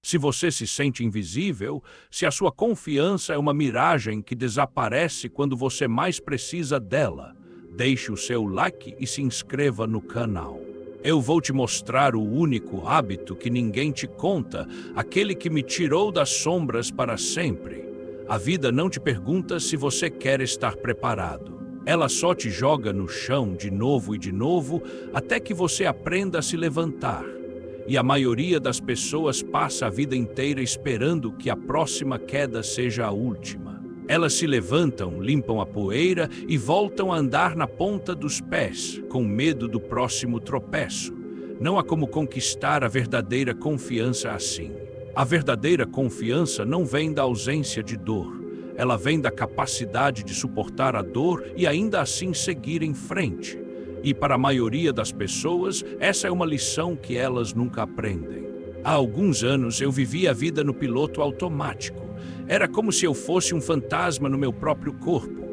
Se você se sente invisível, se a sua confiança é uma miragem que desaparece quando você mais precisa dela, deixe o seu like e se inscreva no canal. Eu vou te mostrar o único hábito que ninguém te conta, aquele que me tirou das sombras para sempre. A vida não te pergunta se você quer estar preparado. Ela só te joga no chão de novo e de novo, até que você aprenda a se levantar. E a maioria das pessoas passa a vida inteira esperando que a próxima queda seja a última. Elas se levantam, limpam a poeira e voltam a andar na ponta dos pés, com medo do próximo tropeço. Não há como conquistar a verdadeira confiança assim. A verdadeira confiança não vem da ausência de dor. Ela vem da capacidade de suportar a dor e ainda assim seguir em frente. E para a maioria das pessoas, essa é uma lição que elas nunca aprendem. Há alguns anos eu vivia a vida no piloto automático. Era como se eu fosse um fantasma no meu próprio corpo.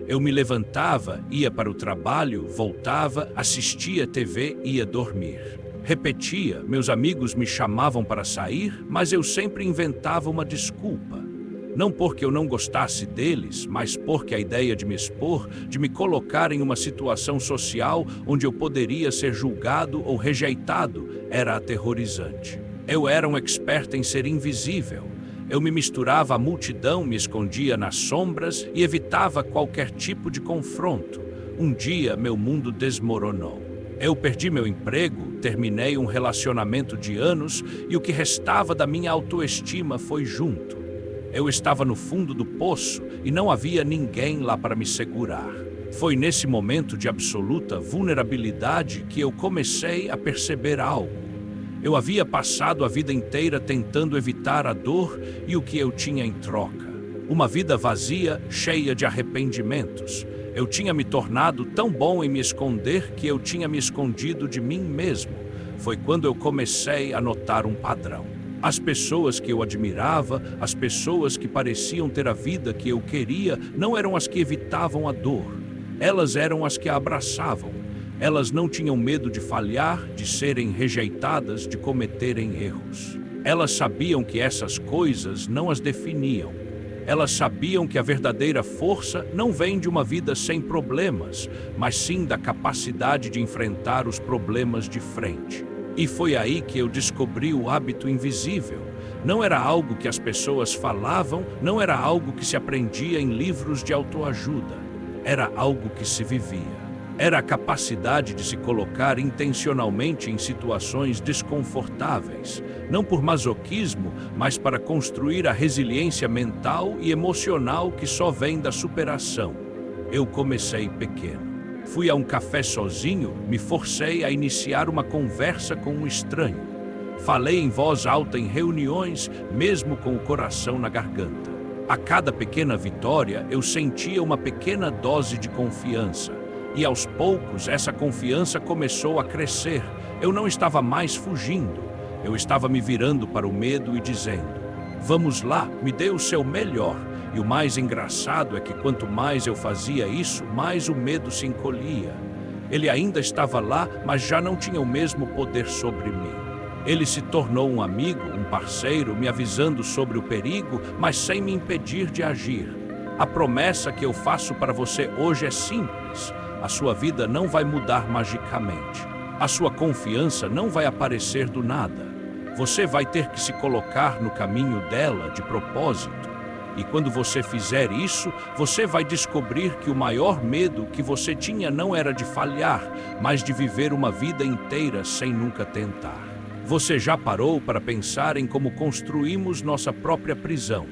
Eu me levantava, ia para o trabalho, voltava, assistia TV e ia dormir. Repetia, meus amigos me chamavam para sair, mas eu sempre inventava uma desculpa. Não porque eu não gostasse deles, mas porque a ideia de me expor, de me colocar em uma situação social onde eu poderia ser julgado ou rejeitado, era aterrorizante. Eu era um expert em ser invisível. Eu me misturava à multidão, me escondia nas sombras e evitava qualquer tipo de confronto. Um dia, meu mundo desmoronou. Eu perdi meu emprego, terminei um relacionamento de anos e o que restava da minha autoestima foi junto. Eu estava no fundo do poço e não havia ninguém lá para me segurar. Foi nesse momento de absoluta vulnerabilidade que eu comecei a perceber algo. Eu havia passado a vida inteira tentando evitar a dor e o que eu tinha em troca. Uma vida vazia, cheia de arrependimentos. Eu tinha me tornado tão bom em me esconder que eu tinha me escondido de mim mesmo. Foi quando eu comecei a notar um padrão. As pessoas que eu admirava, as pessoas que pareciam ter a vida que eu queria, não eram as que evitavam a dor. Elas eram as que a abraçavam. Elas não tinham medo de falhar, de serem rejeitadas, de cometerem erros. Elas sabiam que essas coisas não as definiam. Elas sabiam que a verdadeira força não vem de uma vida sem problemas, mas sim da capacidade de enfrentar os problemas de frente. E foi aí que eu descobri o hábito invisível. Não era algo que as pessoas falavam, não era algo que se aprendia em livros de autoajuda. Era algo que se vivia. Era a capacidade de se colocar intencionalmente em situações desconfortáveis, não por masoquismo, mas para construir a resiliência mental e emocional que só vem da superação. Eu comecei pequeno. Fui a um café sozinho, me forcei a iniciar uma conversa com um estranho. Falei em voz alta em reuniões, mesmo com o coração na garganta. A cada pequena vitória, eu sentia uma pequena dose de confiança. E aos poucos, essa confiança começou a crescer. Eu não estava mais fugindo. Eu estava me virando para o medo e dizendo: vamos lá, me dê o seu melhor. E o mais engraçado é que quanto mais eu fazia isso, mais o medo se encolhia. Ele ainda estava lá, mas já não tinha o mesmo poder sobre mim. Ele se tornou um amigo, um parceiro, me avisando sobre o perigo, mas sem me impedir de agir. A promessa que eu faço para você hoje é simples. A sua vida não vai mudar magicamente. A sua confiança não vai aparecer do nada. Você vai ter que se colocar no caminho dela de propósito. E quando você fizer isso, você vai descobrir que o maior medo que você tinha não era de falhar, mas de viver uma vida inteira sem nunca tentar. Você já parou para pensar em como construímos nossa própria prisão?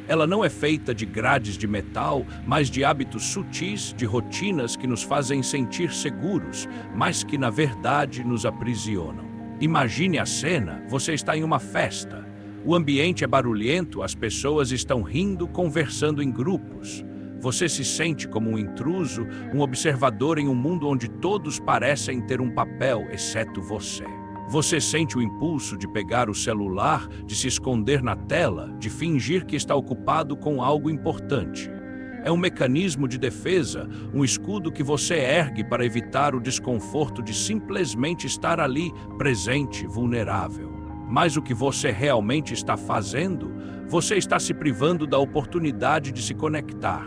Ela não é feita de grades de metal, mas de hábitos sutis, de rotinas que nos fazem sentir seguros, mas que na verdade nos aprisionam. Imagine a cena, você está em uma festa. O ambiente é barulhento, as pessoas estão rindo, conversando em grupos. Você se sente como um intruso, um observador em um mundo onde todos parecem ter um papel, exceto você. Você sente o impulso de pegar o celular, de se esconder na tela, de fingir que está ocupado com algo importante. É um mecanismo de defesa, um escudo que você ergue para evitar o desconforto de simplesmente estar ali, presente, vulnerável. Mas o que você realmente está fazendo? Você está se privando da oportunidade de se conectar.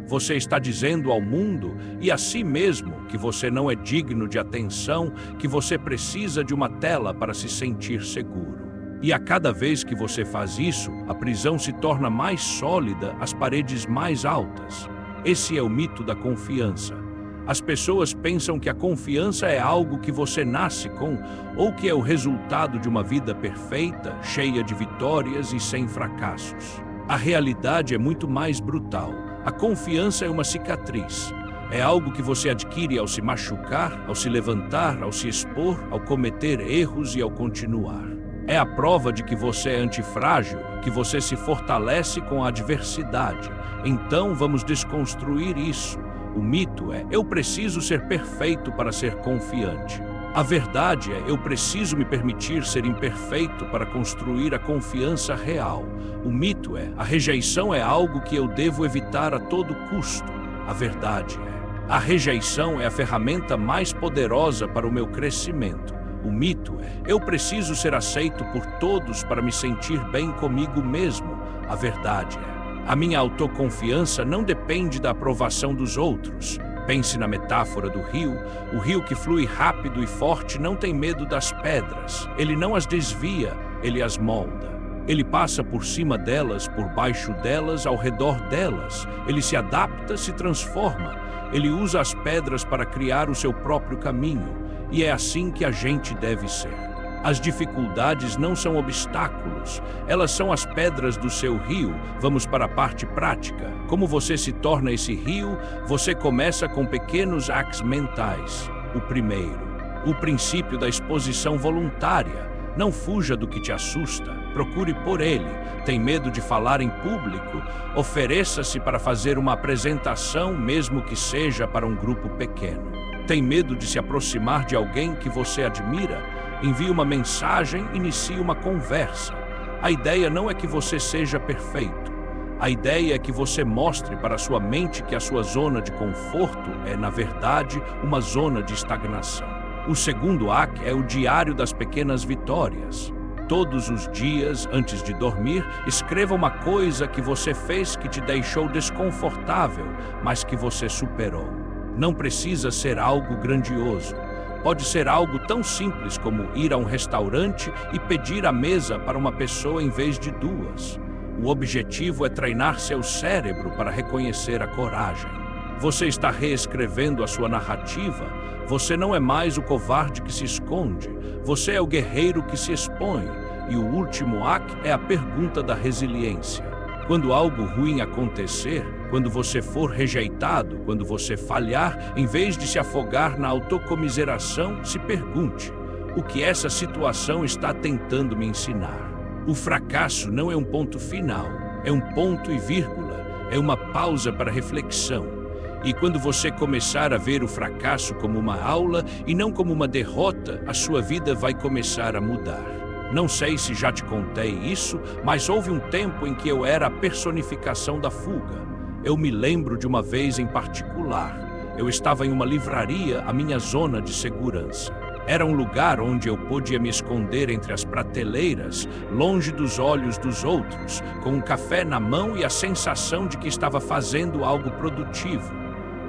Você está dizendo ao mundo e a si mesmo que você não é digno de atenção, que você precisa de uma tela para se sentir seguro. E a cada vez que você faz isso, a prisão se torna mais sólida, as paredes mais altas. Esse é o mito da confiança. As pessoas pensam que a confiança é algo que você nasce com, ou que é o resultado de uma vida perfeita, cheia de vitórias e sem fracassos. A realidade é muito mais brutal. A confiança é uma cicatriz. É algo que você adquire ao se machucar, ao se levantar, ao se expor, ao cometer erros e ao continuar. É a prova de que você é antifrágil, que você se fortalece com a adversidade. Então vamos desconstruir isso. O mito é: eu preciso ser perfeito para ser confiante. A verdade é: eu preciso me permitir ser imperfeito para construir a confiança real. O mito é: a rejeição é algo que eu devo evitar a todo custo. A verdade é: a rejeição é a ferramenta mais poderosa para o meu crescimento. O mito é: eu preciso ser aceito por todos para me sentir bem comigo mesmo. A verdade é: a minha autoconfiança não depende da aprovação dos outros. Pense na metáfora do rio. O rio que flui rápido e forte não tem medo das pedras. Ele não as desvia, ele as molda. Ele passa por cima delas, por baixo delas, ao redor delas. Ele se adapta, se transforma. Ele usa as pedras para criar o seu próprio caminho. E é assim que a gente deve ser. As dificuldades não são obstáculos, elas são as pedras do seu rio. Vamos para a parte prática. Como você se torna esse rio? Você começa com pequenos hacks mentais. O primeiro, o princípio da exposição voluntária. Não fuja do que te assusta, procure por ele. Tem medo de falar em público? Ofereça-se para fazer uma apresentação, mesmo que seja para um grupo pequeno. Tem medo de se aproximar de alguém que você admira? Envie uma mensagem, inicie uma conversa. A ideia não é que você seja perfeito. A ideia é que você mostre para a sua mente que a sua zona de conforto é, na verdade, uma zona de estagnação. O segundo hack é o diário das pequenas vitórias. Todos os dias, antes de dormir, escreva uma coisa que você fez que te deixou desconfortável, mas que você superou. Não precisa ser algo grandioso. Pode ser algo tão simples como ir a um restaurante e pedir a mesa para uma pessoa em vez de duas. O objetivo é treinar seu cérebro para reconhecer a coragem. Você está reescrevendo a sua narrativa. Você não é mais o covarde que se esconde. Você é o guerreiro que se expõe. E o último hack é a pergunta da resiliência. Quando algo ruim acontecer, quando você for rejeitado, quando você falhar, em vez de se afogar na autocomiseração, se pergunte: o que essa situação está tentando me ensinar? O fracasso não é um ponto final, é um ponto e vírgula, é uma pausa para reflexão. E quando você começar a ver o fracasso como uma aula e não como uma derrota, a sua vida vai começar a mudar. Não sei se já te contei isso, mas houve um tempo em que eu era a personificação da fuga. Eu me lembro de uma vez em particular. Eu estava em uma livraria, a minha zona de segurança. Era um lugar onde eu podia me esconder entre as prateleiras, longe dos olhos dos outros, com um café na mão e a sensação de que estava fazendo algo produtivo.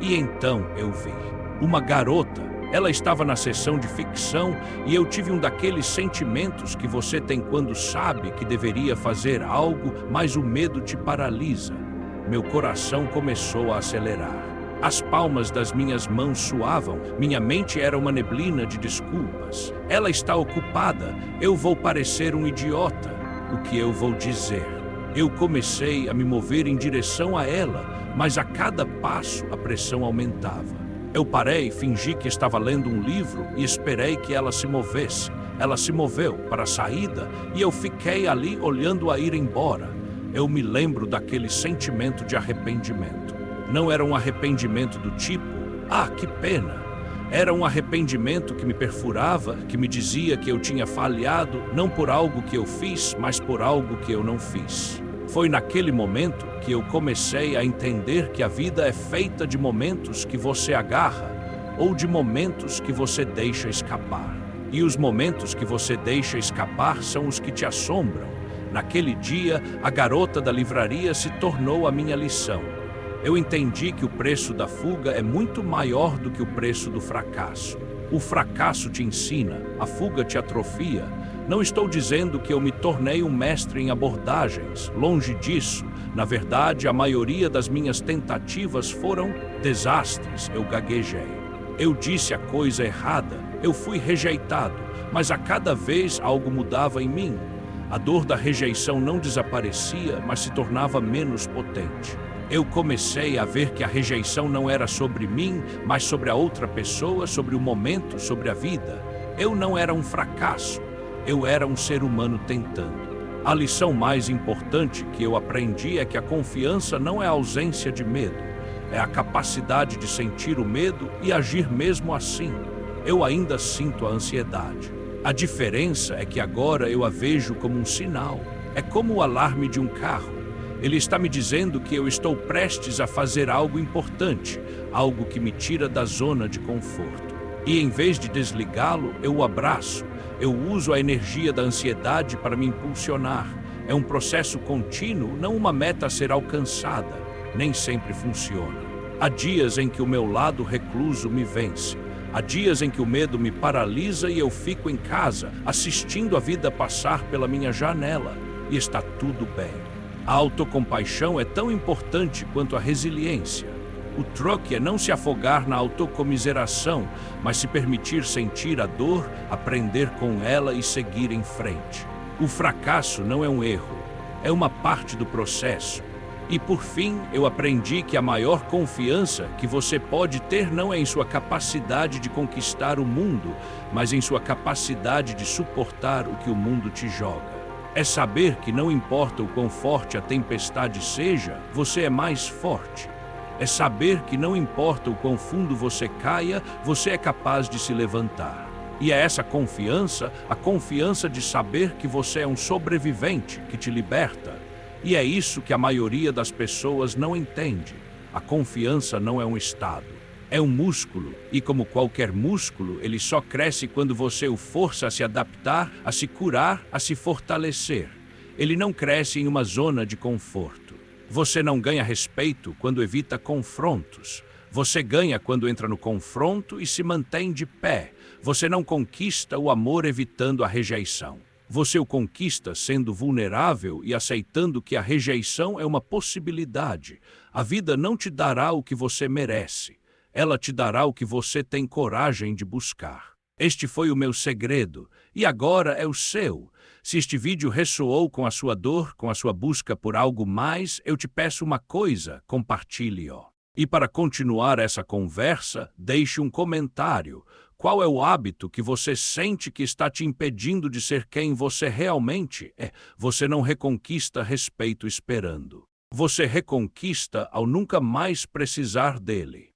E então eu vi uma garota. Ela estava na sessão de ficção e eu tive um daqueles sentimentos que você tem quando sabe que deveria fazer algo, mas o medo te paralisa. Meu coração começou a acelerar. As palmas das minhas mãos suavam, minha mente era uma neblina de desculpas. Ela está ocupada, eu vou parecer um idiota. O que eu vou dizer? Eu comecei a me mover em direção a ela, mas a cada passo a pressão aumentava. Eu parei, fingi que estava lendo um livro e esperei que ela se movesse. Ela se moveu para a saída e eu fiquei ali olhando-a ir embora. Eu me lembro daquele sentimento de arrependimento. Não era um arrependimento do tipo, ah, que pena. Era um arrependimento que me perfurava, que me dizia que eu tinha falhado, não por algo que eu fiz, mas por algo que eu não fiz. Foi naquele momento que eu comecei a entender que a vida é feita de momentos que você agarra ou de momentos que você deixa escapar. E os momentos que você deixa escapar são os que te assombram. Naquele dia, a garota da livraria se tornou a minha lição. Eu entendi que o preço da fuga é muito maior do que o preço do fracasso. O fracasso te ensina, a fuga te atrofia. Não estou dizendo que eu me tornei um mestre em abordagens, longe disso. Na verdade, a maioria das minhas tentativas foram desastres, eu gaguejei. Eu disse a coisa errada, eu fui rejeitado, mas a cada vez algo mudava em mim. A dor da rejeição não desaparecia, mas se tornava menos potente. Eu comecei a ver que a rejeição não era sobre mim, mas sobre a outra pessoa, sobre o momento, sobre a vida. Eu não era um fracasso, eu era um ser humano tentando. A lição mais importante que eu aprendi é que a confiança não é a ausência de medo, é a capacidade de sentir o medo e agir mesmo assim. Eu ainda sinto a ansiedade. A diferença é que agora eu a vejo como um sinal. É como o alarme de um carro. Ele está me dizendo que eu estou prestes a fazer algo importante, algo que me tira da zona de conforto. E em vez de desligá-lo, eu o abraço. Eu uso a energia da ansiedade para me impulsionar. É um processo contínuo, não uma meta a ser alcançada. Nem sempre funciona. Há dias em que o meu lado recluso me vence. Há dias em que o medo me paralisa e eu fico em casa, assistindo a vida passar pela minha janela. E está tudo bem. A autocompaixão é tão importante quanto a resiliência. O truque é não se afogar na autocomiseração, mas se permitir sentir a dor, aprender com ela e seguir em frente. O fracasso não é um erro, é uma parte do processo. E por fim, eu aprendi que a maior confiança que você pode ter não é em sua capacidade de conquistar o mundo, mas em sua capacidade de suportar o que o mundo te joga. É saber que não importa o quão forte a tempestade seja, você é mais forte. É saber que não importa o quão fundo você caia, você é capaz de se levantar. E é essa confiança, a confiança de saber que você é um sobrevivente, que te liberta. E é isso que a maioria das pessoas não entende. A confiança não é um estado. É um músculo, e como qualquer músculo, ele só cresce quando você o força a se adaptar, a se curar, a se fortalecer. Ele não cresce em uma zona de conforto. Você não ganha respeito quando evita confrontos. Você ganha quando entra no confronto e se mantém de pé. Você não conquista o amor evitando a rejeição. Você o conquista sendo vulnerável e aceitando que a rejeição é uma possibilidade. A vida não te dará o que você merece. Ela te dará o que você tem coragem de buscar. Este foi o meu segredo, e agora é o seu. Se este vídeo ressoou com a sua dor, com a sua busca por algo mais, eu te peço uma coisa, compartilhe-o. E para continuar essa conversa, deixe um comentário. Qual é o hábito que você sente que está te impedindo de ser quem você realmente é? Você não reconquista respeito esperando. Você reconquista ao nunca mais precisar dele.